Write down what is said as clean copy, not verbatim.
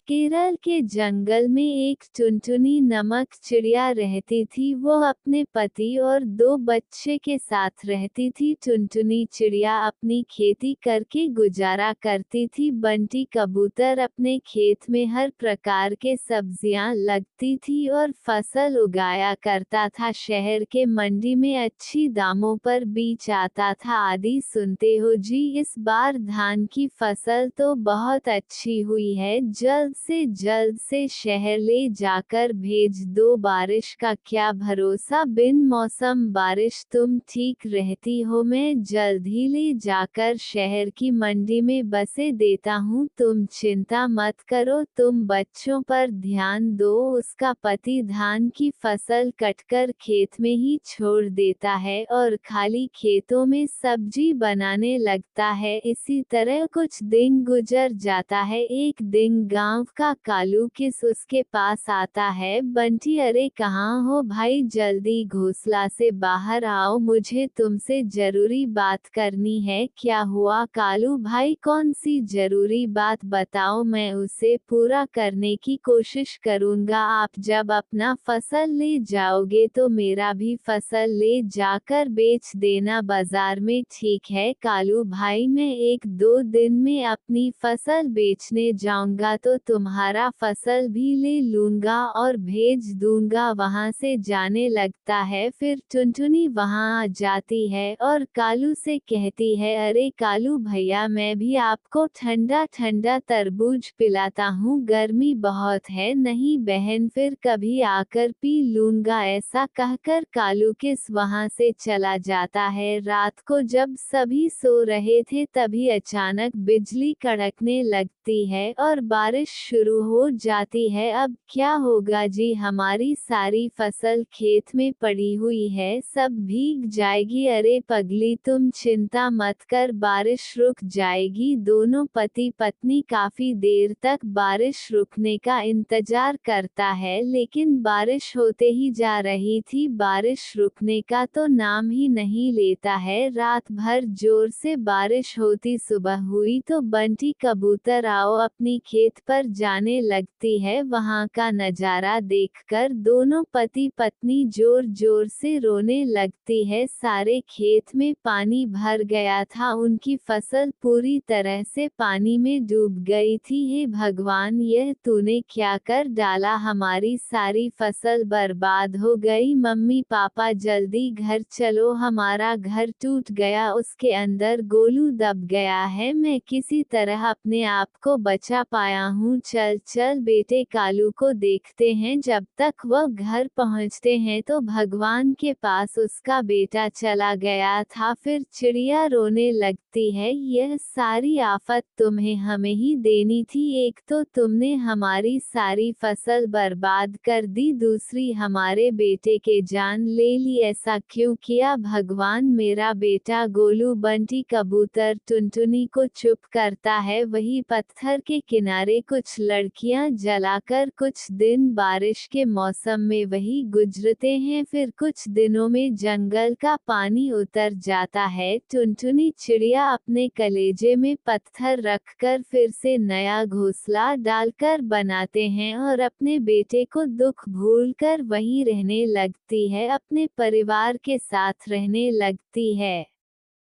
केरल के जंगल में एक टुनटुनी नमक चिड़िया रहती थी। वो अपने पति और 2 बच्चे के साथ रहती थी। टुनटुनी चिड़िया अपनी खेती करके गुजारा करती थी। बंटी कबूतर अपने खेत में हर प्रकार के सब्जियां लगती थी और फसल उगाया करता था। शहर के मंडी में अच्छी दामों पर बीज आता था। आदि सुनते हो जी, इस बार धान की फसल तो बहुत अच्छी हुई है। जल्द से शहर ले जाकर भेज दो। बारिश का क्या भरोसा, बिन मौसम बारिश तुम ठीक रहती हो। मैं जल्द ही ले जाकर शहर की मंडी में बसे देता हूँ। तुम चिंता मत करो, तुम बच्चों पर ध्यान दो। उसका पति धान की फसल कटकर खेत में ही छोड़ देता है और खाली खेतों में सब्जी बनाने लगता है। इसी तरह कुछ दिन गुजर जाता है। एक दिन गांव का कालू किस उसके पास आता है। बंटी, अरे कहाँ हो भाई, जल्दी घोंसला से बाहर आओ, मुझे तुमसे जरूरी बात करनी है। क्या हुआ कालू भाई, कौन सी जरूरी बात बताओ, मैं उसे पूरा करने की कोशिश करूंगा। आप जब अपना फसल ले जाओगे तो मेरा भी फसल ले जाकर बेच देना बाजार में, ठीक है कालू भाई। मैं 1-2 दिन में अपनी फसल बेचने जाऊंगा तो तुम्हारा फसल भी ले लूंगा और भेज दूंगा। वहां से जाने लगता है। फिर टुनटुनी वहां आ जाती है और कालू से कहती है, अरे कालू भैया, मैं भी आपको ठंडा ठंडा तरबूज पिलाता हूँ, गर्मी बहुत है। नहीं बहन, फिर कभी आकर पी लूंगा। ऐसा कहकर कालू किस वहां से चला जाता है। रात को जब सभी सो रहे थे तभी अचानक बिजली कड़कने लगती है और बारिश शुरू हो जाती है। अब क्या होगा जी, हमारी सारी फसल खेत में पड़ी हुई है, सब भीग जाएगी। अरे पगली, तुम चिंता मत कर, बारिश रुक जाएगी। दोनों पति पत्नी काफी देर तक बारिश रुकने का इंतजार करता है, लेकिन बारिश होते ही जा रही थी। बारिश रुकने का तो नाम ही नहीं लेता है। रात भर जोर से बारिश होती, सुबह हुई तो बंटी कबूतर आओ अपनी खेत पर जाने लगती है। वहां का नजारा देखकर दोनों पति पत्नी जोर जोर से रोने लगती है। सारे खेत में पानी भर गया था, उनकी फसल पूरी तरह से पानी में डूब गई थी। हे भगवान, यह तूने क्या कर डाला, हमारी सारी फसल बर्बाद हो गई। मम्मी पापा जल्दी घर चलो, हमारा घर टूट गया, उसके अंदर गोलू दब गया है। मैं किसी तरह अपने आप को बचा पाया हूँ। चल चल बेटे, कालू को देखते हैं। जब तक वह घर पहुँचते हैं तो भगवान के पास उसका बेटा चला गया था। फिर चिड़िया रोने लगती है, यह सारी आफत तुम्हें हमें ही देनी थी। एक तो तुमने हमारी सारी फसल बर्बाद कर दी, दूसरी हमारे बेटे के जान ले ली। ऐसा क्यों किया भगवान, मेरा बेटा गोलू। बंटी कबूतर टुनटुनी को चुप करता है। वही पत्थर के किनारे कुछ लड़कियां जलाकर कुछ दिन बारिश के मौसम में वही गुजरते हैं। फिर कुछ दिनों में जंगल का पानी उतर जाता है। टुनटुनी चिड़िया अपने कलेजे में पत्थर रखकर फिर से नया घोंसला डालकर बनाते हैं और अपने बेटे को दुख भूलकर वहीं रहने लगती है, अपने परिवार के साथ रहने लगती है।